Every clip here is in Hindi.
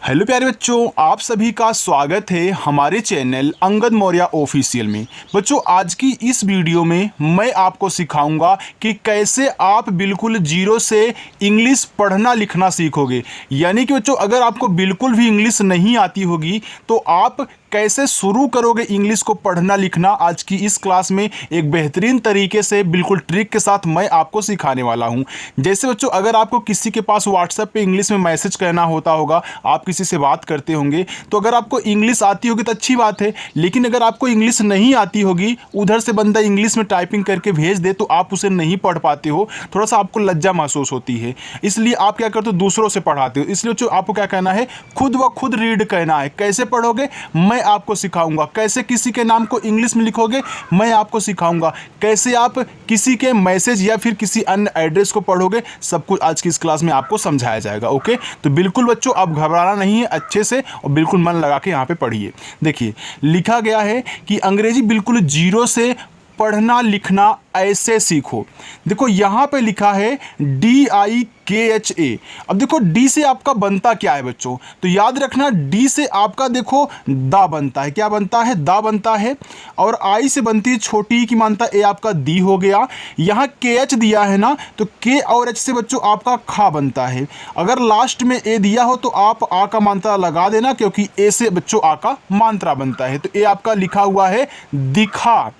हेलो प्यारे बच्चों, आप सभी का स्वागत है हमारे चैनल अंगद मौर्य ऑफिशियल में। बच्चों, आज की इस वीडियो में मैं आपको सिखाऊंगा कि कैसे आप बिल्कुल जीरो से इंग्लिश पढ़ना लिखना सीखोगे। यानी कि बच्चों, अगर आपको बिल्कुल भी इंग्लिश नहीं आती होगी तो आप कैसे शुरू करोगे इंग्लिश को पढ़ना लिखना। आज की इस क्लास में एक बेहतरीन तरीके से बिल्कुल ट्रिक के साथ मैं आपको सिखाने वाला हूं। जैसे बच्चों, अगर आपको किसी के पास व्हाट्सएप पे इंग्लिश में मैसेज करना होता होगा, आप किसी से बात करते होंगे, तो अगर आपको इंग्लिश आती होगी तो अच्छी बात है। लेकिन अगर आपको इंग्लिश नहीं आती होगी, उधर से बंदा इंग्लिश में टाइपिंग करके भेज दे तो आप उसे नहीं पढ़ पाते हो, थोड़ा सा आपको लज्जा महसूस होती है। इसलिए आप क्या करते हो, दूसरों से पढ़ाते हो। इसलिए बच्चों, आपको क्या कहना है, खुद व खुद रीड कहना है। कैसे पढ़ोगे, मैं आपको सिखाऊंगा। कैसे किसी के नाम को इंग्लिश में लिखोगे, मैं आपको सिखाऊंगा। कैसे आप किसी के मैसेज या फिर किसी अन्य एड्रेस को पढ़ोगे, सब कुछ आज की इस क्लास में आपको समझाया जाएगा। ओके, तो बिल्कुल बच्चों, आप घबराना नहीं है, अच्छे से और बिल्कुल मन लगा के यहाँ पे पढ़िए। देखिए, लिखा गया है कि अंग्रेजी बिल्कुल जीरो से पढ़ना लिखना ऐसे सीखो। देखो यहाँ पे लिखा है DIKHA। अब देखो, डी से आपका बनता क्या है बच्चों, तो याद रखना डी से आपका देखो दा बनता है। क्या बनता है, दा बनता है। और आई से बनती है छोटी की मानता, ए आपका दी हो गया। यहाँ KH दिया है ना, तो के और एच से बच्चों आपका खा बनता है। अगर लास्ट में ए दिया हो तो आप आ का मात्रा लगा देना, क्योंकि ए से बच्चों आ का मात्रा बनता है। तो ए आपका लिखा हुआ है दिखा।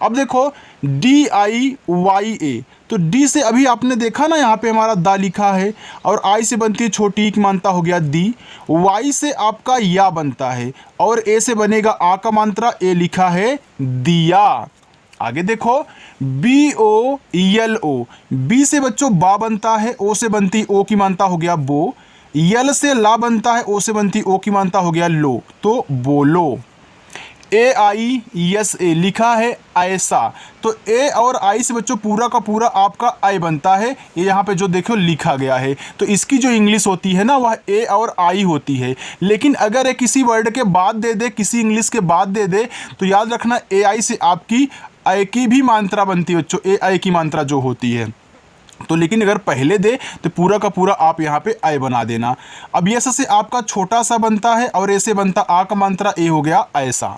अब देखो DIYA, तो डी से अभी आपने देखा ना, यहाँ पे हमारा दा लिखा है और आई से बनती है छोटी की मानता हो गया दी। वाई से आपका या बनता है और ए से बनेगा आ का मात्रा, ए लिखा है दिया। आगे देखो BOLO, बी से बच्चों बा बनता है, ओ से बनती ओ की मानता हो गया बो। यल से ला बनता है, ओ से बनती ओ की मानता हो गया लो, तो बोलो। AISA लिखा है ऐसा, तो ए और आई से बच्चों पूरा का पूरा आपका आई बनता है। ये यहाँ पे जो देखो लिखा गया है, तो इसकी जो इंग्लिश होती है ना, वह ए और आई होती है। लेकिन अगर ये किसी वर्ड के बाद दे दे, किसी इंग्लिश के बाद दे दे, तो याद रखना AI से आपकी आई की भी मात्रा बनती है बच्चों, AI की मात्रा जो होती है। तो लेकिन अगर पहले दे तो पूरा का पूरा आप यहाँ पे आई बना देना। अब यस से आपका छोटा सा बनता है और ऐसे बनता आ का मात्रा, ए हो गया ऐसा।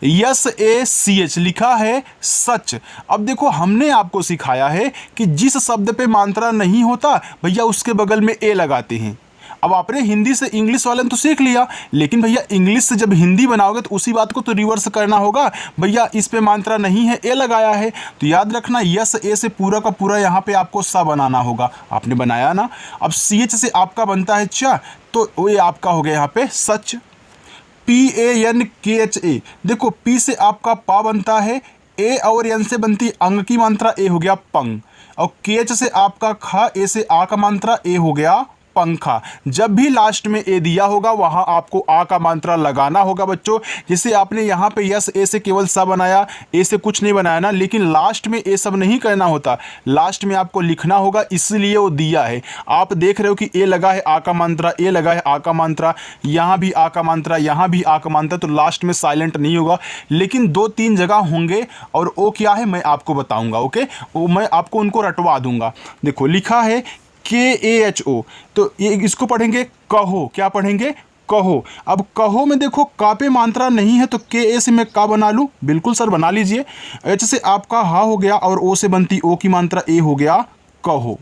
SACH लिखा है सच। अब देखो, हमने आपको सिखाया है कि जिस शब्द पे मात्रा नहीं होता भैया उसके बगल में ए लगाते हैं। अब आपने हिंदी से इंग्लिश वाले ने तो सीख लिया, लेकिन भैया इंग्लिश से जब हिंदी बनाओगे तो उसी बात को तो रिवर्स करना होगा। भैया इस पे मात्रा नहीं है, ए लगाया है, तो याद रखना यस ए से पूरा का पूरा यहाँ पे आपको सा बनाना होगा। आपने बनाया ना। अब CH से आपका बनता है चा, तो ये आपका हो गया यहाँ पे सच। PANKHA, देखो पी से आपका पा बनता है, ए और एन से बनती अंग की मात्रा, ए हो गया पंग। और KH से आपका खा, ए से आ का मात्रा, ए हो गया पंखा। जब भी लास्ट में ए दिया होगा वहां आपको आ का मात्रा लगाना होगा बच्चों। जैसे आपने यहाँ पे यस ए से केवल सा बनाया, ए से कुछ नहीं बनाया ना, लेकिन लास्ट में ए सब नहीं करना होता, लास्ट में आपको लिखना होगा, इसलिए वो दिया है। आप देख रहे हो कि ए लगा है आ का मात्रा, ए लगा है आ का मात्रा, यहाँ भी आ का मात्रा, यहाँ भी आ का मात्रा, तो लास्ट में साइलेंट नहीं होगा, लेकिन 2-3 जगह होंगे और वो क्या है मैं आपको बताऊंगा। ओके, वो मैं आपको उनको रटवा दूंगा। देखो लिखा है KAHO, तो ये इसको पढ़ेंगे कहो। क्या पढ़ेंगे, कहो। अब कहो में देखो का पे मात्रा नहीं है, तो KA से मैं का बना लूँ, बिल्कुल सर बना लीजिए। H से आपका हा हो गया और O से बनती ओ की मात्रा, ए हो गया कहो।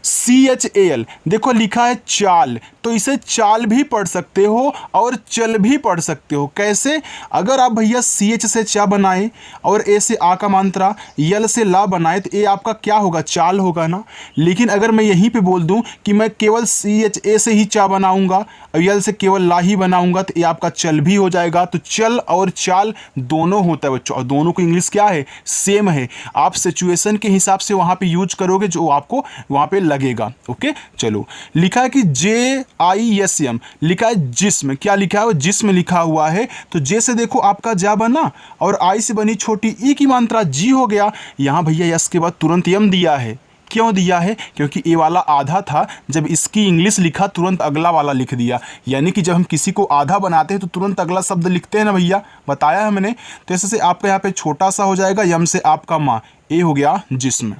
CHAL, देखो लिखा है चाल, तो इसे चाल भी पढ़ सकते हो और चल भी पढ़ सकते हो। कैसे, अगर आप भैया CH से चा बनाए और ए से आ का मात्रा, यल से ला बनाए, तो ए आपका क्या होगा, चाल होगा ना। लेकिन अगर मैं यहीं पे बोल दूं कि मैं केवल CHA से ही चा बनाऊंगा और यल से केवल ला ही बनाऊंगा, तो ये आपका चल भी हो जाएगा। तो चल और चाल दोनों होता है बच्चों, और दोनों को इंग्लिश क्या है, सेम है। आप सिचुएशन के हिसाब से वहाँ पे यूज करोगे जो आपको वहाँ पे लगेगा। ओके, चलो लिखा है कि JISM, लिखा है जिस्म। क्या लिखा है, वो जिस्म लिखा हुआ है। तो जे से देखो आपका जा बना और आई से बनी छोटी ई की मात्रा, जी हो गया। यहाँ भैया यस के बाद तुरंत यम दिया है। क्यों दिया है, क्योंकि ए वाला आधा था, जब इसकी इंग्लिश लिखा तुरंत अगला वाला लिख दिया। यानी कि जब हम किसी को आधा बनाते हैं तो तुरंत अगला शब्द लिखते हैं ना भैया, बताया है मैंने। तो ऐसे से आपका यहाँ पे छोटा सा हो जाएगा, यम से आपका माँ, ए हो गया जिस्म।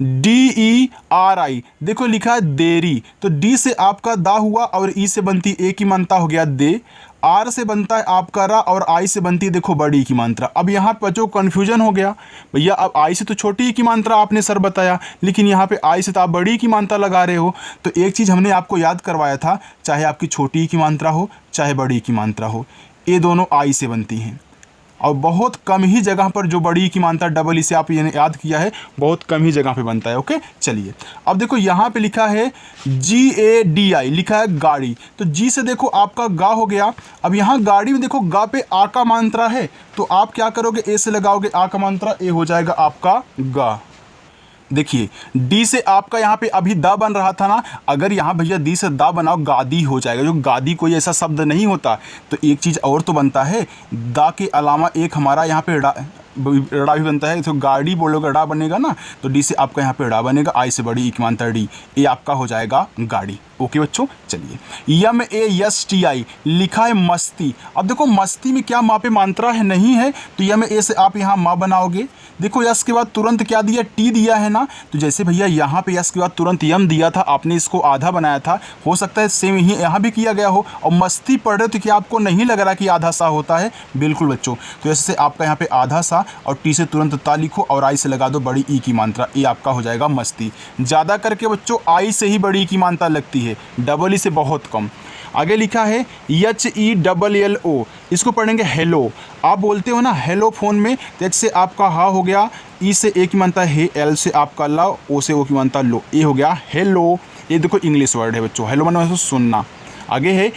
DERI, देखो लिखा है देरी, तो डी से आपका दा हुआ और ई से बनती ए की मात्रा हो गया दे, आर से बनता है आपका रा और आई से बनती है देखो बड़ी की मात्रा। अब यहाँ पे बच्चों कन्फ्यूजन हो गया भैया, अब आई से तो छोटी की मात्रा आपने सर बताया, लेकिन यहाँ पे आई से तो आप बड़ी की मात्रा लगा रहे हो। तो एक चीज़ हमने आपको याद करवाया था, चाहे आपकी छोटी की मात्रा हो चाहे बड़ी की मात्रा हो, ये दोनों आई से बनती हैं। और बहुत कम ही जगह पर जो बड़ी की मात्रा डबल, इसे आप ये याद किया है, बहुत कम ही जगह पे बनता है। ओके चलिए, अब देखो यहाँ पे लिखा है GADI, लिखा है गाड़ी, तो जी से देखो आपका गा हो गया। अब यहाँ गाड़ी में देखो गा पे आ का मात्रा है, तो आप क्या करोगे, ए से लगाओगे आ का मात्रा, ए हो जाएगा आपका गा। देखिए डी से आपका यहाँ पे अभी दा बन रहा था ना, अगर यहाँ भैया डी से दा बनाओ गादी हो जाएगा, जो गादी कोई ऐसा शब्द नहीं होता। तो एक चीज़ और तो बनता है, दा के अलावा एक हमारा यहाँ पे ड़ा भी बनता है, तो गाड़ी बोलोगे ड़ा बनेगा ना, तो डी से आपका यहाँ पे ड़ा बनेगा, आई से बड़ी एक मात्रा डी, ये आपका हो जाएगा गाड़ी। ओके बच्चों चलिए, MASTI, लिखा है मस्ती। अब देखो मस्ती में क्या माँ पे मात्रा है, नहीं है, तो MA से आप यहाँ माँ बनाओगे। देखो यस के बाद तुरंत क्या दिया, टी दिया है ना, तो जैसे भैया यहाँ पे यस के बाद तुरंत यम दिया था, आपने इसको आधा बनाया था, हो सकता है सेम ही यहाँ भी किया गया हो। और मस्ती पढ़ रहे हो तो क्या आपको नहीं लग रहा कि आधा सा होता है, बिल्कुल बच्चों। तो ऐसे आपका यहाँ पे आधा सा और टी से तुरंत ता लिखो और आई से लगा दो बड़ी ई की मात्रा, ये आपका हो जाएगा मस्ती। ज़्यादा करके बच्चों आई से ही बड़ी की मात्रा लगती है, डबल ई से बहुत कम। आगे लिखा है HELLO, इसको पढ़ेंगे हेलो। आप बोलते हो ना हेलो फ़ोन में, तो एच से आपका हा हो गया, ई से ए की मात्रा है, एल से आपका ला, ओ से ओ की मात्रा लो, ये हो गया हेलो। ये देखो इंग्लिश वर्ड है बच्चों, हेलो मतलब सुनना। आगे है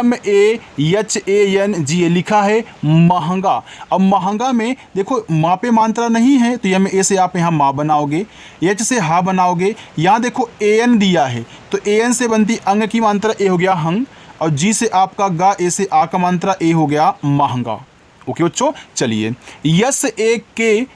MAHANGA, लिखा है महंगा। अब महंगा में देखो माँ पे मात्रा नहीं है, तो MA से आप यहाँ माँ बनाओगे, H से हा बनाओगे, यहाँ देखो AN दिया है, तो AN से बनती अंग की मात्रा ए हो गया हंग, और G से आपका गा, ए से आ का मात्रा ए हो गया महंगा। ओके बच्चों चलिए, SAKTE,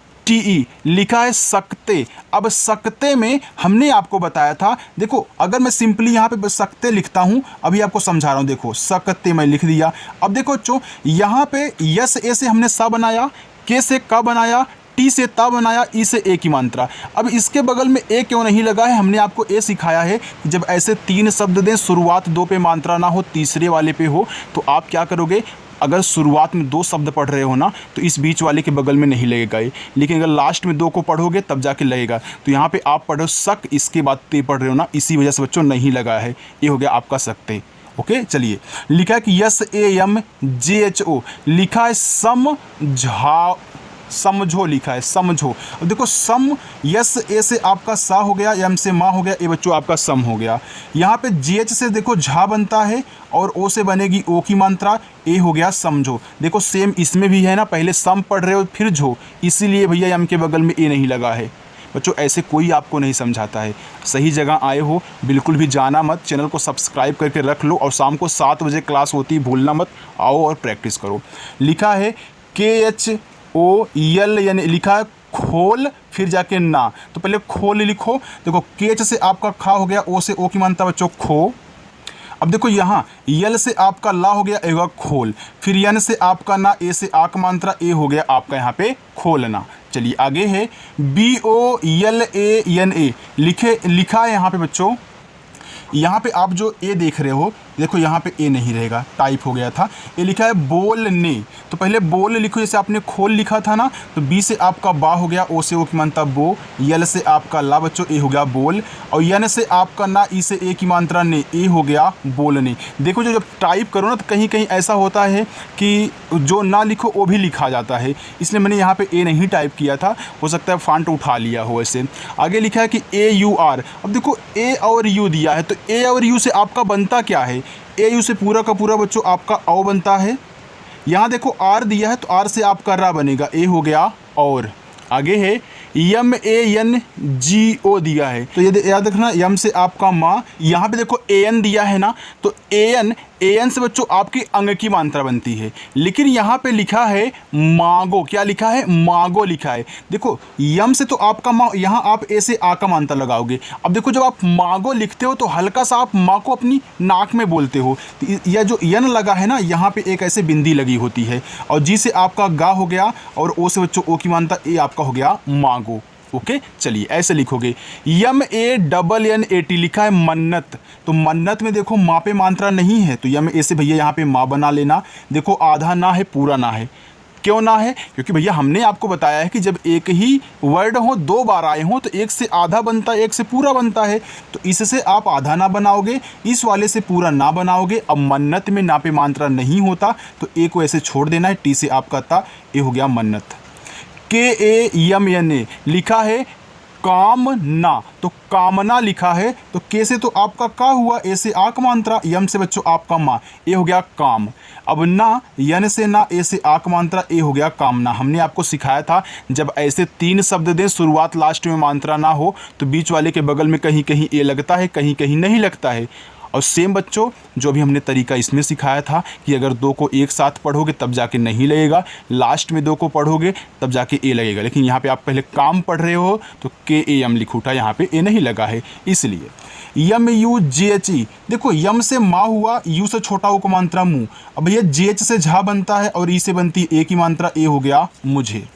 लिखा है सकते। अब सकते में हमने आपको बताया था, देखो अगर मैं सिंपली यहाँ पे सकते लिखता हूँ, अभी आपको समझा रहा हूँ, देखो सकते मैं लिख दिया। अब देखो बच्चों यहाँ पे यस ए से हमने सा बनाया, के से का बनाया, टी से ता बनाया, ई से ए की मात्रा। अब इसके बगल में ए क्यों नहीं लगा है, हमने आपको ए सिखाया है कि जब ऐसे तीन शब्द दें, शुरुआत दो पे मात्रा ना हो, तीसरे वाले पे हो, तो आप क्या करोगे, अगर शुरुआत में दो शब्द पढ़ रहे हो ना, तो इस बीच वाले के बगल में नहीं लगेगा ये, लेकिन अगर लास्ट में दो को पढ़ोगे तब जाके लगेगा। तो यहाँ पे आप पढ़ो सक, इसके बाद ते पढ़ रहे हो ना, इसी वजह से बच्चों नहीं लगा है, ये हो गया आपका सकते। ओके चलिए, लिखा है कि SAMJHO, लिखा है समझो, लिखा है समझो। अब देखो सम, यस ए से आपका सा हो गया, एम से माँ हो गया, ए बच्चों आपका सम हो गया। यहाँ पे GH से देखो झा बनता है और ओ से बनेगी ओ की मात्रा, ए हो गया समझो। देखो सेम इसमें भी है ना, पहले सम पढ़ रहे हो फिर झो, इसीलिए भैया एम के बगल में ए नहीं लगा है। बच्चों ऐसे कोई आपको नहीं समझाता है, सही जगह आए हो, बिल्कुल भी जाना मत, चैनल को सब्सक्राइब करके रख लो, और शाम को 7 बजे क्लास होती है, भूलना मत, आओ और प्रैक्टिस करो। लिखा है KHOL, यानी लिखा है खोल, फिर जाके ना, तो पहले खोल लिखो। देखो केच से आपका खा हो गया, ओ से ओ की मात्रा बच्चों खो। अब देखो यहाँ यल से आपका ला हो गया, ए होगा खोल, फिर यन से आपका ना, ए से आ का मात्रा, ए हो गया आपका यहाँ पे खोलना। चलिए आगे है BOLANA, लिखा है यहाँ पे बच्चों, यहाँ पे आप जो ए देख रहे हो, देखो यहाँ पे ए नहीं रहेगा, टाइप हो गया था, ये लिखा है बोलने, तो पहले बोल लिखो, जैसे आपने खोल लिखा था ना, तो बी से आपका बा हो गया, ओ से ओ की मात्रा बो, यल से आपका ला बच्चों, ए हो गया बोल, और यन से आपका ना, ई से ए की मात्रा ने, ए हो गया बोलने। देखो जो जब टाइप करो ना, तो कहीं कहीं ऐसा होता है कि जो ना लिखो वो भी लिखा जाता है, इसलिए मैंने यहाँ पे ए नहीं टाइप किया था, हो सकता है फॉन्ट उठा लिया हो ऐसे। आगे लिखा है कि AUR, अब देखो ए और यू दिया है, तो ए और यू से आपका बनता क्या है, AU से पूरा का पूरा बच्चों आपका औ बनता है। यहाँ देखो आर दिया है, तो आर से आपका रा बनेगा, ए हो गया और। आगे है MANGO दिया है, तो ये याद रखना, यम से आपका माँ, यहाँ पे देखो AN दिया है ना, तो AN से बच्चों आपकी अंग की मात्रा बनती है, लेकिन यहाँ पे लिखा है मागो, क्या लिखा है, मागो लिखा है। देखो यम से तो आपका माँ, यहाँ आप ए से आ का मात्रा लगाओगे। अब देखो जब आप मागो लिखते हो तो हल्का सा आप माँ को अपनी नाक में बोलते हो, तो यह जो यन लगा है ना, यहाँ पे एक ऐसे बिंदी लगी होती है, और जी से आपका गा हो गया, और ओ से बच्चों ओ की मात्रा, ए आपका हो गया मागो। ओके, चलिए ऐसे लिखोगे। MANNAT लिखा है मन्नत, तो मन्नत में देखो माँ पे मात्रा नहीं है, तो यम ए से भैया यहाँ पे माँ बना लेना। देखो आधा ना है, पूरा ना है। क्यों ना है? क्योंकि भैया हमने आपको बताया है कि जब एक ही वर्ड हो दो बार आए हों तो एक से आधा बनता है, एक से पूरा बनता है। तो इससे आप आधा ना बनाओगे, इस वाले से पूरा ना बनाओगे। अब मन्नत में ना पे मात्रा नहीं होता तो ए को ऐसे छोड़ देना है, टी से आपका ता, ए हो गया मन्नत। KAMNA लिखा है कामना, तो कामना लिखा है, तो के से तो आपका का हुआ, ए से आक मात्रा, यम से बच्चों आपका माँ, ए हो गया काम। अब ना, यन से ना, ए से आक मात्रा, ए हो गया कामना। हमने आपको सिखाया था जब ऐसे 3 शब्द दें, शुरुआत लास्ट में मात्रा ना हो, तो बीच वाले के बगल में कहीं कहीं ए लगता है, कहीं कहीं नहीं लगता है। और सेम बच्चों जो भी हमने तरीका इसमें सिखाया था कि अगर 2 को एक साथ पढ़ोगे तब जाके नहीं लगेगा, लास्ट में 2 को पढ़ोगे तब जाके ए लगेगा। लेकिन यहाँ पे आप पहले काम पढ़ रहे हो तो KAM लिख उठा, यहाँ पे ए नहीं लगा है इसलिए। YUGHE देखो, यम से माँ हुआ, यू से छोटा हो को मात्रा मुँह। अब भैया JH से झा बनता है और ई से बनती है ए की मात्रा, ए हो गया मुझे।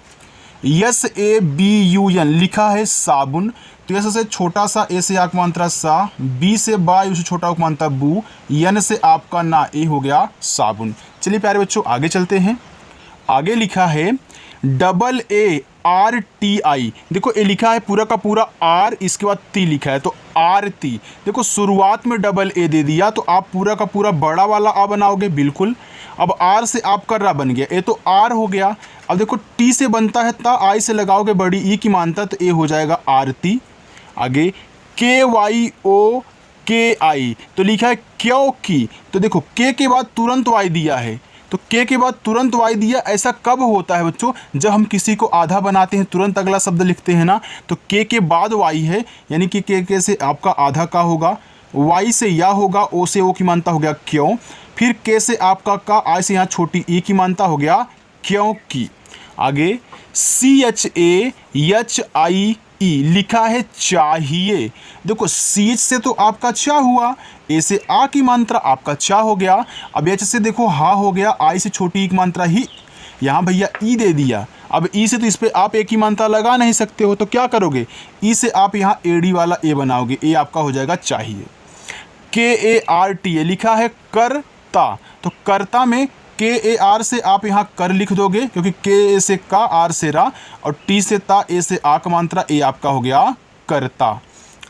SABUN लिखा है साबुन, तो यस से छोटा सा, ए से आक मात्रा सा, बी से बा, यू से छोटा हो मात्रा बू, यन से आपका ना, ए हो गया साबुन। चलिए प्यारे बच्चों आगे चलते हैं। आगे लिखा है AARTI, देखो ए लिखा है पूरा का पूरा आर, इसके बाद ती लिखा है तो आरती। देखो शुरुआत में डबल ए दे दिया तो आप पूरा का पूरा बड़ा वाला आ बनाओगे, बिल्कुल। अब आर से आपका रा बन गया, ए तो आर हो गया। अब देखो टी से बनता है ता, आई से लगाओगे बड़ी ई की मानता तो ए हो जाएगा आरती। आगे KYOKI, तो लिखा है क्योंकि, तो देखो के बाद तुरंत वाई दिया है, तो के बाद तुरंत वाई दिया। ऐसा कब होता है बच्चों? जब हम किसी को आधा बनाते हैं तुरंत अगला शब्द लिखते हैं ना, तो के बाद वाई है, यानी कि के से आपका आधा का होगा, वाई से या होगा, ओ से ओ की मानता हो गया क्यों, फिर के से आपका का, आई से यहाँ छोटी ई की मानता हो गया क्योंकि। आगे CHAHIE लिखा है चाहिए। देखो CH से तो आपका चा हुआ, ए से आ की मात्रा आपका चा हो गया। अब एच से देखो हा हो गया, आई से छोटी एक मात्रा ही, यहाँ भैया ई दे दिया। अब ई से तो इस पर आप एक ही मात्रा लगा नहीं सकते हो, तो क्या करोगे, ई से आप यहाँ एडी वाला ए बनाओगे, ए आपका हो जाएगा चाहिए। KARTA लिखा है करता, तो कर्ता में KAR से आप यहाँ कर लिख दोगे, क्योंकि के से का, आर से रा, और टी से ता, ए से आ का मात्रा, ए आपका हो गया करता।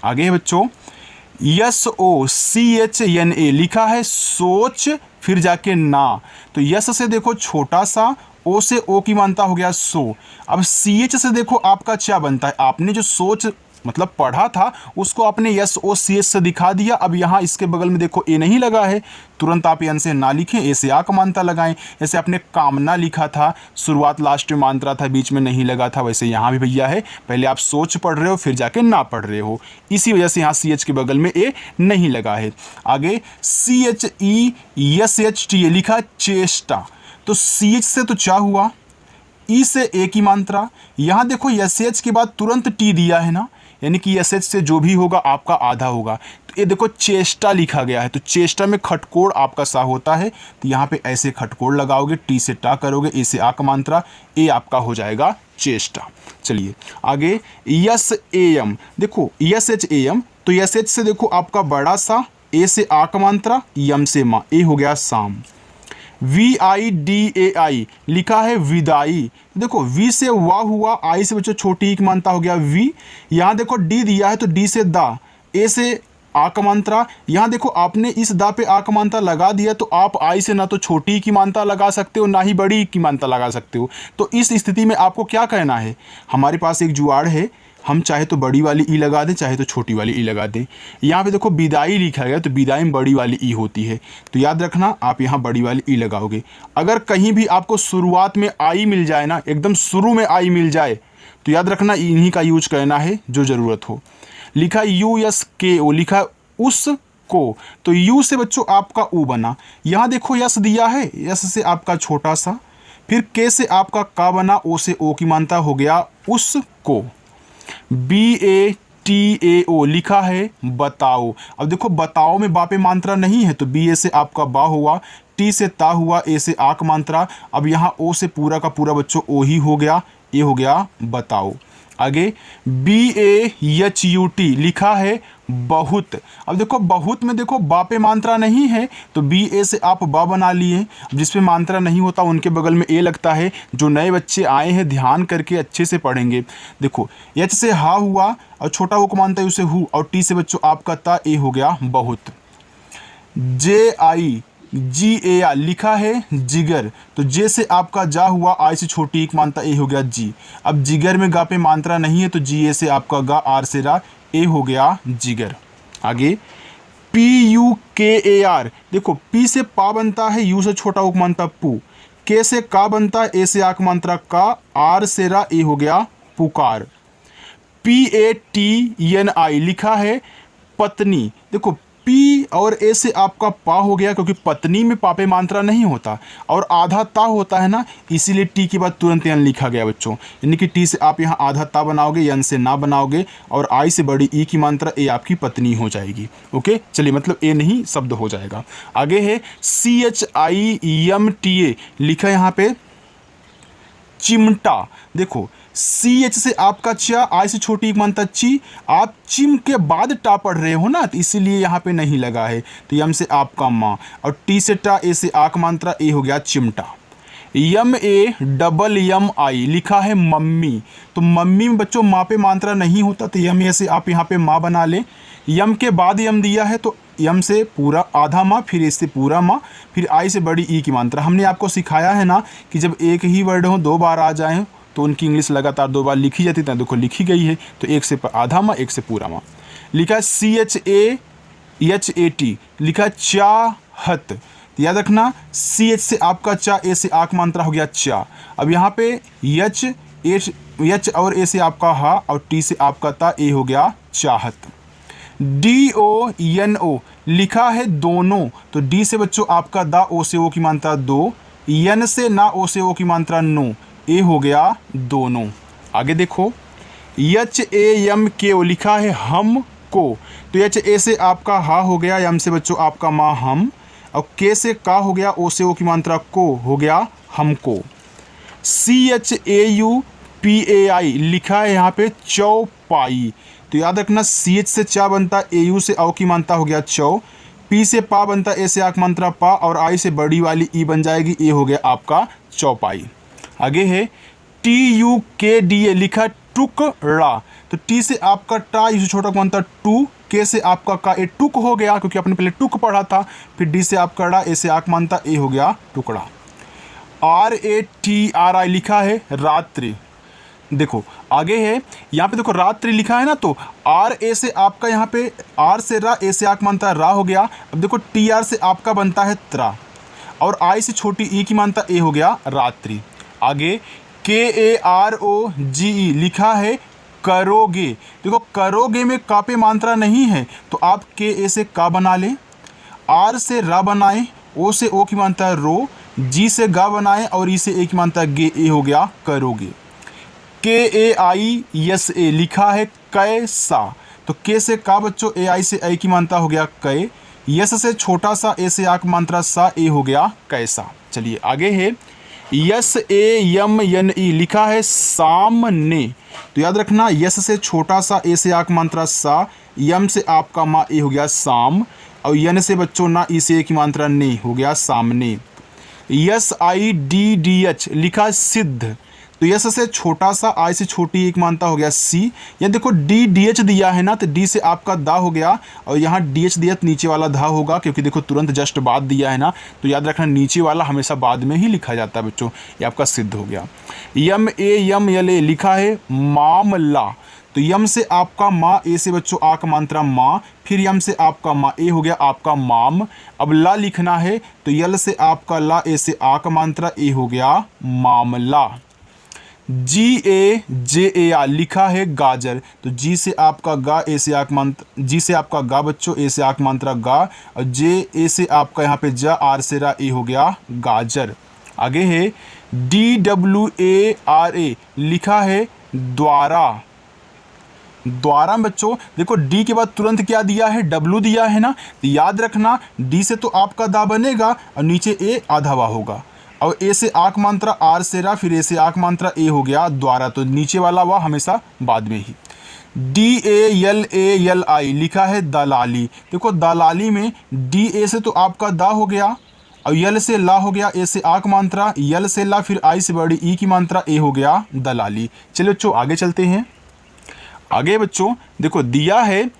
आगे है बच्चों SOCHNA लिखा है सोच, फिर जाके ना, तो यस से देखो छोटा सा, ओ से ओ की मानता हो गया सो। अब CH से देखो आपका क्या बनता है, आपने जो सोच मतलब पढ़ा था उसको आपने SOCH से दिखा दिया। अब यहाँ इसके बगल में देखो ए नहीं लगा है, तुरंत आप एन से ना लिखें, ए से आ का मानता लगाएं। जैसे आपने कामना लिखा था, शुरुआत लास्ट में मात्रा था, बीच में नहीं लगा था, वैसे यहाँ भी भैया है, पहले आप सोच पढ़ रहे हो फिर जाके ना पढ़ रहे हो, इसी वजह से यहाँ CH के बगल में ए नहीं लगा है। आगे CHESHTA लिखा चेष्टा, तो CH से तो चा हुआ, ई से ए की मात्रा, यहाँ देखो SH के बाद तुरंत टी दिया है ना, यानी कि SH से जो भी होगा आपका आधा होगा, तो ये देखो चेष्टा लिखा गया है, तो चेष्टा में खटकोड़ आपका सा होता है, तो यहाँ पे ऐसे खटकोड़ लगाओगे, टी से टा करोगे, ए से आ का मात्रा, ए आपका हो जाएगा चेष्टा। चलिए आगे SAM, देखो SHAM, तो SH से देखो आपका बड़ा सा, ए से आ का मात्रा, यम से माँ, ए हो गया शाम। VIDAI लिखा है विदाई, देखो वी से वाह हुआ, आई से बच्चों छोटी एक मानता हो गया वी, यहाँ देखो डी दिया है तो डी से दा, ए से आ का मात्रा, यहाँ देखो आपने इस दा पे आ का मात्रा लगा दिया, तो आप आई से ना तो छोटी की मात्रा लगा सकते हो ना ही बड़ी की मात्रा लगा सकते हो। तो इस स्थिति में आपको क्या कहना है, हमारे पास एक जुगाड़ है, हम चाहे तो बड़ी वाली ई लगा दें, चाहे तो छोटी वाली ई लगा दें। यहाँ पे देखो विदाई लिखा गया, तो विदाई में बड़ी वाली ई होती है, तो याद रखना आप यहाँ बड़ी वाली ई लगाओगे। अगर कहीं भी आपको शुरुआत में आई मिल जाए ना, एकदम शुरू में आई मिल जाए, तो याद रखना इन्हीं का यूज करना है जो ज़रूरत हो। लिखा USKO, लिखा उस को, तो यू से बच्चों आपका ऊ बना, यहाँ देखो यस दिया है, यस से आपका छोटा सा, फिर के से आपका का बना, ओ से ओ की मानता हो गया उसको। BATAO लिखा है बताओ, अब देखो बताओ में बा पे मात्रा नहीं है, तो BA से आपका बा हुआ, टी से ता हुआ, ए से आक मात्रा, अब यहाँ ओ से पूरा का पूरा बच्चों ओ ही हो गया, ये हो गया बताओ। आगे BAHUT लिखा है बहुत। अब देखो बहुत में देखो बा पे मात्रा नहीं है तो BA से आप बा बना लिए। जिस पे मात्रा नहीं होता उनके बगल में ए लगता है। जो नए बच्चे आए हैं ध्यान करके अच्छे से पढ़ेंगे। देखो H से हा हुआ और छोटा वो को मानता है उसे हु, और T से बच्चों आपका ता ए हो गया बहुत। JIGAR लिखा है जिगर, तो जे से आपका जा हुआ, आई से छोटी एक मानता ए हो गया जी। अब जिगर में गा पे मात्रा नहीं है तो GA से आपका गा, आर से रा, ए हो गया जिगर। आगे PUKAR, देखो P से पा बनता है, U से छोटा उक मानता पू, K से का बनता है, ए से आक मात्रा का, आर से रा, ए हो गया पुकार। PATNI लिखा है पत्नी, देखो P और A से आपका पा हो गया क्योंकि पत्नी में पा पे मात्रा नहीं होता और आधा ता होता है ना, इसीलिए टी के बाद तुरंत यन लिखा गया बच्चों। यानी कि टी से आप यहाँ आधा ता बनाओगे, यन से ना बनाओगे, और आई से बड़ी ई की मात्रा ए आपकी पत्नी हो जाएगी। ओके चलिए, मतलब ए नहीं शब्द हो जाएगा। आगे है CHIMTA लिखा है यहाँ पे चिमटा, देखो CH से आपका चा, आई से छोटी एक मानता ची, आप चिम के बाद टा पढ़ रहे हो ना, तो इसीलिए यहाँ पे नहीं लगा है। तो यम से आपका माँ, और टी से टा, ए से आक मात्रा, ए हो गया चिमटा। MAMI लिखा है मम्मी, तो मम्मी में बच्चों माँ पे मात्रा नहीं होता तो यम ए से आप यहाँ पे माँ बना ले। यम के बाद यम दिया है तो यम से पूरा आधा माँ, फिर इससे पूरा माँ, फिर आई से बड़ी ई की मात्रा। हमने आपको सिखाया है ना कि जब एक ही वर्ड हो दो बार आ जाए तो उनकी इंग्लिश लगातार दो बार लिखी जाती है। देखो लिखी गई है, तो एक से आधा माँ, एक से पूरा माँ। लिखा है CHAHAT लिखा है चाहत, याद रखना CH से आपका चा, ए से आक मात्रा हो गया चा। अब यहाँ पे H और ए से आपका हा, और टी से आपका ता, ए हो गया चाहत। DONO लिखा है दोनों, तो डी से बच्चों आपका दा, ओ से ओ की मात्रा दो, यन से ना, ओ से ओ की मात्रा नो, ए हो गया दोनों। आगे देखो HAMKO लिखा है हम को, तो HA से आपका हा हो गया, यम से बच्चों आपका माँ हम, और के से का हो गया, ओ से ओ की मात्रा को, हो गया हमको। CHAUPAI लिखा है यहाँ पे चौपाई, तो याद रखना CH से चा बनता, AU से औ की मात्रा हो गया चौ, P से पा बनता, ए से आक मात्रा पा, और आई से बड़ी वाली ई बन जाएगी, ए हो गया आपका चौपाई। आगे है TUKDA लिखा टुकड़ा, तो टी से आपका टा, यू से छोटा कौन था टू, के से आपका का, ए टुक हो गया क्योंकि आपने पहले टुक पढ़ा था, फिर डी से आपका ड़ा, ए से आक मानता, ए हो गया टुकड़ा। RATRI लिखा है रात्रि, देखो आगे है यहाँ पे देखो रात्रि लिखा है ना, तो आर ए से आपका यहाँ पे आर से रा, ए से आक मानता रा हो गया। अब देखो TR से आपका बनता है त्रा, और आई से छोटी ई की मानता, ए हो गया रात्रि। आगे KAROGE लिखा है करोगे, देखो करोगे में का पे मात्रा नहीं है तो आप के से का बना लें, आर से रा बनाएं, ओ से ओ की मात्रा रो, जी से गा बनाएं, और ई से ए की मात्रा गे, ए हो गया करोगे। KAISA लिखा है कैसा, तो के से का बच्चों, ए आई से ए की मात्रा हो गया कै, यस से छोटा सा, ए से आक मात्रा सा, ए हो गया कैसा। चलिए आगे है SAMNE लिखा है सामने, तो याद रखना यस से छोटा सा, ए से आक मात्रा सा, यम से आपका माँ, ए हो गया साम, और यन से बच्चों ना, ई से ए की मात्रा ने, हो गया सामने। SIDDH लिखा है सिद्ध, तो यस से छोटा सा, आई से छोटी एक मानता हो गया सी। यहाँ देखो DDH दिया है ना, तो डी से आपका दा हो गया, और यहाँ DH दिया तो नीचे वाला धा होगा क्योंकि देखो तुरंत जस्ट बाद दिया है ना, तो याद रखना नीचे वाला हमेशा बाद में ही लिखा जाता है बच्चों। ये आपका सिद्ध हो गया। MAMLA लिखा है मामला, तो यम से आपका माँ, ए से बच्चों आक मात्रा माँ, फिर यम से आपका माँ, ए हो गया आपका माम। अब ला लिखना है तो यल से आपका ला, ए से आक मात्रा, ए हो गया मामला। GAJAR लिखा है गाजर, तो जी से आपका गा, ए से आक मात्रा, जी से आपका गा बच्चों, ए से आक मात्रा गा, और जे ए से आपका यहाँ पे जा, आर से रा, ए हो गया गाजर। आगे है DWARA लिखा है द्वारा, द्वारा बच्चों देखो डी के बाद तुरंत क्या दिया है, W दिया है ना, तो याद रखना डी से तो आपका दा बनेगा और नीचे ए आधा वा होगा, और ए से आक मात्रा आर से रा, फिर ए से आक मात्रा ए हो गया द्वारा, तो नीचे वाला वह हमेशा बाद में ही। DALALI लिखा है दलाली। देखो दलाली में डी ए से तो आपका दा हो गया और यल से ला हो गया, ए से आक मात्रा, यल से ला, फिर आई से बड़ी ई की मात्रा ए हो गया दलाली। चलो बच्चों आगे चलते हैं। आगे बच्चों देखो दिया है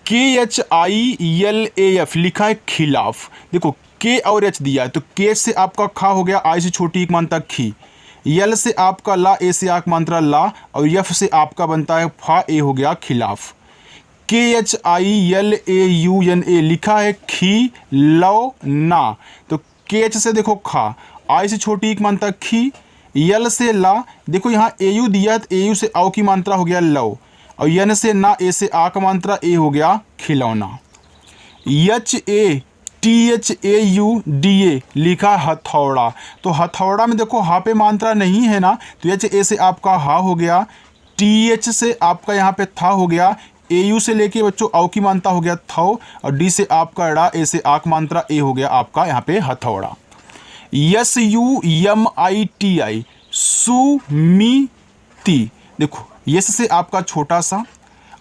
KHILAF लिखा है खिलाफ। देखो के और एच दिया है तो के से आपका खा हो गया, आई से छोटी एक मात्रा खी, यल से आपका ला, ए से आक मात्रा ला, और यफ से आपका बनता है फा, ए हो गया खिलाफ। KHILAUNA लिखा है खी लो ना, तो KH से देखो खा, आई से छोटी एक मात्रा खी, यल से ला, देखो यहाँ AU दिया है तो AU से औ की मात्रा हो गया लो, और यन से ना, ए से आ का मात्रा ए हो गया खिलौना। HATHAUDA लिखा हथौड़ा, तो हथौड़ा में देखो हा पे मात्रा नहीं है ना, तो HA से आपका हा हो गया, TH से आपका यहाँ पे था हो गया, AU से लेके बच्चों औ की मात्रा हो गया थौ, और D से आपका ड़ा, ए से आक मात्रा ए हो गया आपका यहाँ पे हथौड़ा। SUMITI सुमिति, देखो यस से आपका छोटा सा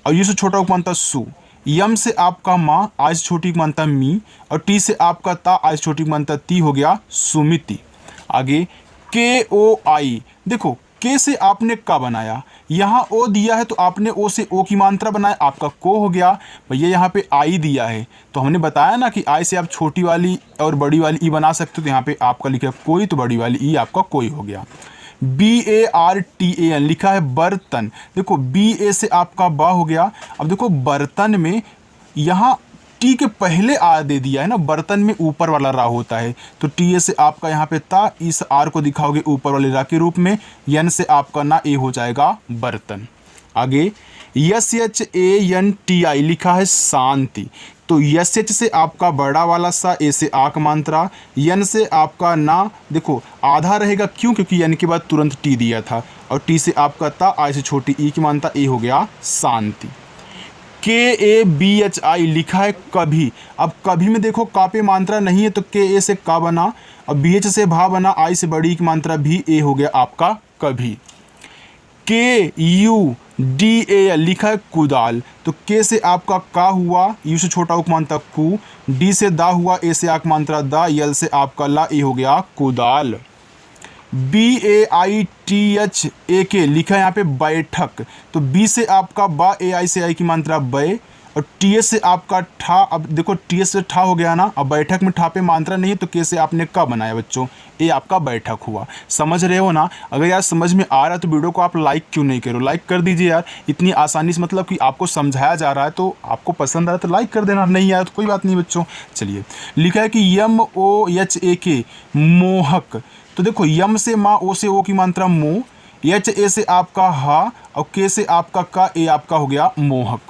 और यू से छोटा उपमानता सु, यम से आपका माँ, आज से छोटी उपमानता मी, और टी से आपका ता, आज से छोटी उपमानता ती हो गया सुमिति। आगे KOI, देखो के से आपने का बनाया, यहाँ ओ दिया है तो आपने ओ से ओ की मात्रा बनाया, आपका को हो गया। भैया यहाँ पे आई दिया है तो हमने बताया ना कि आई से आप छोटी वाली और बड़ी वाली ई बना सकते हो, तो यहाँ पे आपका लिखा कोई, तो बड़ी वाली ई आपका कोई हो गया। BARTAN लिखा है बर्तन, देखो BA से आपका बा हो गया। अब देखो बर्तन में यहाँ टी के पहले आ दे दिया है ना, बर्तन में ऊपर वाला रा होता है, तो टी ए से आपका यहाँ पे ता, इस आर को दिखाओगे ऊपर वाले रा के रूप में, यन से आपका ना ए हो जाएगा बर्तन। आगे SHANTI लिखा है शांति, तो SH से आपका बड़ा वाला सा, ए से आक मात्रा, यन से आपका ना, देखो आधा रहेगा क्यों, क्योंकि यन के बाद तुरंत टी दिया था, और टी से आपका ता, आई से छोटी ई की मात्रा ए हो गया शांति। KABHI लिखा है कभी, अब कभी में देखो का पे मात्रा नहीं है तो KA से का बना, अब BH से भा बना, आई से बड़ी की मात्रा भी ए हो गया आपका कभी। KUDAL लिखा है कुदाल, तो के से आपका का हुआ, यू से छोटा उपमानता कु, डी से दा हुआ, ए से आक मात्रा दा, यल से आपका ला, ए हो गया कुदाल। BAITHAK लिखा है यहाँ पे बैठक, तो बी से आपका बा, ए आई से आई की मात्रा बै, और टी से आपका ठा, अब देखो टी से ठा हो गया ना, अब बैठक में ठा पे मात्रा नहीं है तो के से आपने का बनाया बच्चों, ए आपका बैठक हुआ। समझ रहे हो ना? अगर यार समझ में आ रहा है तो वीडियो को आप लाइक क्यों नहीं करो, लाइक कर दीजिए यार, इतनी आसानी से, मतलब कि आपको समझाया जा रहा है तो आपको पसंद आ रहा है तो लाइक कर देना, नहीं आया तो कोई बात नहीं बच्चों। चलिए लिखा है कि MOHAK मोहक, तो देखो यम से माँ, ओ से ओ की मात्रा मो, HA से आपका हा, और के से आपका का, ए आपका हो गया मोहक।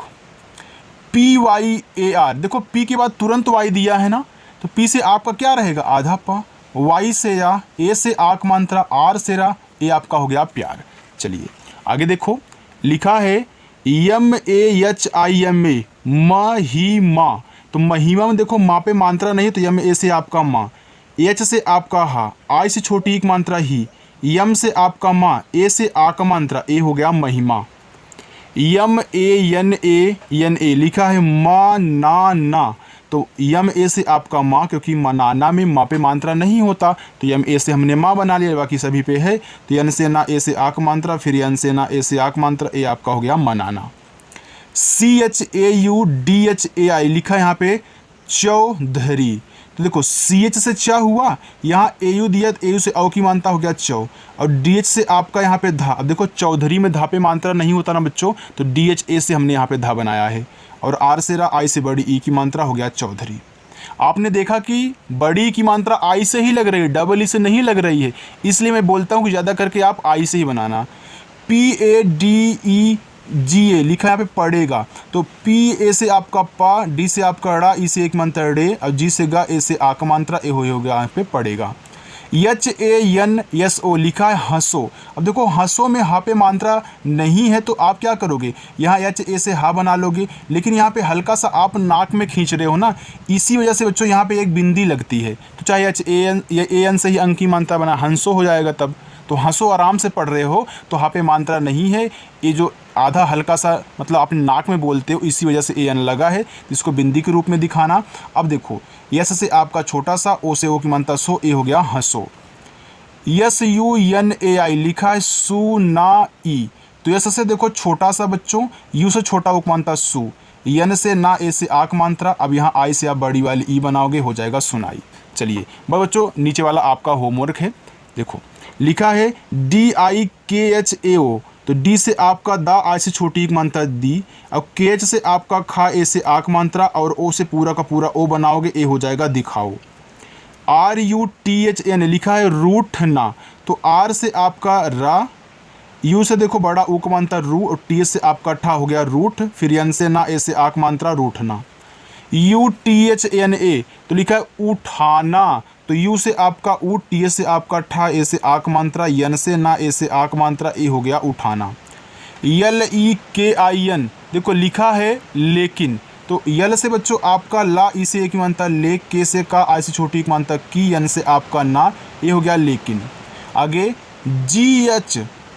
PYAR, देखो पी के बाद तुरंत वाई दिया है ना, तो पी से आपका क्या रहेगा आधा पा, वाई से या, ए से आक मात्रा, आर से रा, ए आपका हो गया प्यार। चलिए आगे देखो लिखा है MAHIMA महिमा, तो महिमा में देखो माँ पे मात्रा नहीं तो यम ए से आपका माँ, एच से आपका हा, आई से छोटी एक मात्रा ही, यम से आपका माँ, ए से आ का मात्रा ए हो गया महिमा। MANA लिखा है माना, तो यम ए से आपका माँ, क्योंकि मनाना में माँ पे मात्रा नहीं होता तो यम ए से हमने माँ बना लिया, बाकी सभी पे है, तो यन से ना, ए से आक मात्रा, फिर यन से ना, ए से आक मात्रा, ए आपका हो गया मनाना। CHAUDHAI लिखा है यहाँ पे चौधरी, तो देखो CH से चा हुआ, यहाँ AU दिया, AU से औ की मात्रा हो गया चौ, और DH से आपका यहाँ पे धा, अब देखो चौधरी में धा पे मात्रा नहीं होता ना बच्चों, तो DHA से हमने यहाँ पे धा बनाया है, और आर से रा, आई से बड़ी ई की मात्रा हो गया चौधरी। आपने देखा कि बड़ी की मात्रा आई से ही लग रही है, डबल ई से नहीं लग रही है, इसलिए मैं बोलता हूँ कि ज़्यादा करके आप आई से ही बनाना। PADEGA लिखा है यहाँ पे पड़ेगा, तो PA से आपका पा, डी से आपका ड़ा, ई से एक मात्रा डे, और जी से गा, ए से आ का मात्रा ए हो गया यहाँ पे पड़ेगा। HANSO लिखा है हंसो। अब देखो हंसो में हा पे मात्रा नहीं है तो आप क्या करोगे, यहाँ HA से हा बना लोगे, लेकिन यहाँ पे हल्का सा आप नाक में खींच रहे हो ना, इसी वजह से बच्चों यहाँ पे एक बिंदी लगती है, तो चाहे HAN या AN से ही अंक की मात्रा बना हंसो हो जाएगा तब। तो हंसो आराम से पढ़ रहे हो तो हा पे मात्रा नहीं है, ये जो आधा हल्का सा मतलब अपने नाक में बोलते हो इसी वजह से AN लगा है, जिसको बिंदी के रूप में दिखाना। अब देखो यस से आपका छोटा सा, ओ से ओ की मात्रा सो, ए हो गया हंसो। SUNAI लिखा है सुनाई, तो यस से देखो छोटा सा बच्चों, यू से छोटा ओ की मात्रा सु, यन से ना, ए से आक मात्रा, अब यहाँ आई से आप बड़ी वाली ई बनाओगे, हो जाएगा सुनाई। चलिए बच्चों नीचे वाला आपका होमवर्क है, देखो लिखा है DIKHAO, तो डी से आपका दा, आई से छोटी एक मात्रा दी, अब KH से आपका खा, ए से आक मात्रा, और ओ से पूरा का पूरा ओ बनाओगे, ए हो जाएगा दिखाओ। RUTHN लिखा है रूठना, तो आर से आपका रा, यू से देखो बड़ा ऊ का मात्रा रू, और टी से आपका ठा हो गया रूठ, फिर यन से ना, ए से आक मात्रा रूठना। UTHNA तो लिखा है उठाना, तो यू से आपका ऊ, टी से आपका ठा, ए से आक मात्रा, यन से ना, ए से आक मात्रा, ए हो गया उठाना। LEKIN देखो लिखा है लेकिन, तो यल से बच्चों आपका ला, ई से एक मात्रा ले, के से का, आई से छोटी एक मात्रा की, यन से आपका ना, ये हो गया लेकिन। आगे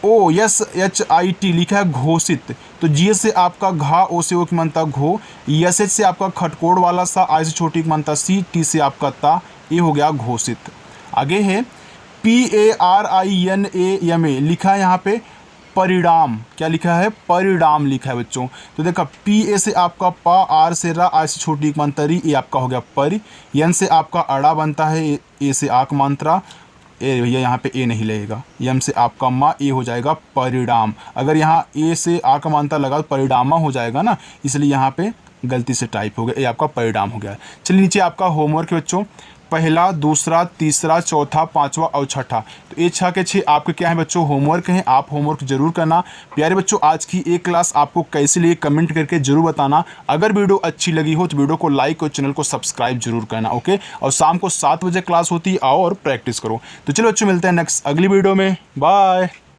GHOSHIT लिखा है घोषित, तो जी से आपका घा, ओ से ओ की मात्रा घो, यस से आपका खटकोड़ वाला सा, आई से छोटी एक मात्रा सी, टी से आपका ता, ये हो गया घोषित। आगे है PARINAMA लिखा है यहाँ पे परिणाम, क्या लिखा है परिणाम लिखा है बच्चों, तो देखा PA से आपका पा, आर से रा, आई से छोटी एक मात्रा री, ये आपका हो गया परि, यन से आपका अड़ा बनता है, ए से आक मात्रा, ए भैया यहाँ पे ए नहीं लगेगा, यम से आपका माँ, ए हो जाएगा परिणाम। अगर यहाँ ए से आ का मात्रा लगा तो परिणामा हो जाएगा ना, इसलिए यहाँ पे गलती से टाइप हो गया, ये आपका परिणाम हो गया। चलिए नीचे आपका होमवर्क है बच्चों, पहला, दूसरा, तीसरा, चौथा, पांचवा और छठा, तो ये 6 के 6 आपके क्या है बच्चों होमवर्क हैं, आप होमवर्क जरूर करना। प्यारे बच्चों आज की एक क्लास आपको कैसी लगी कमेंट करके जरूर बताना। अगर वीडियो अच्छी लगी हो तो वीडियो को लाइक और चैनल को सब्सक्राइब जरूर करना, ओके। और शाम को 7 बजे क्लास होती है, आओ और प्रैक्टिस करो। तो चलो बच्चों मिलते हैं नेक्स्ट अगली वीडियो में, बाय।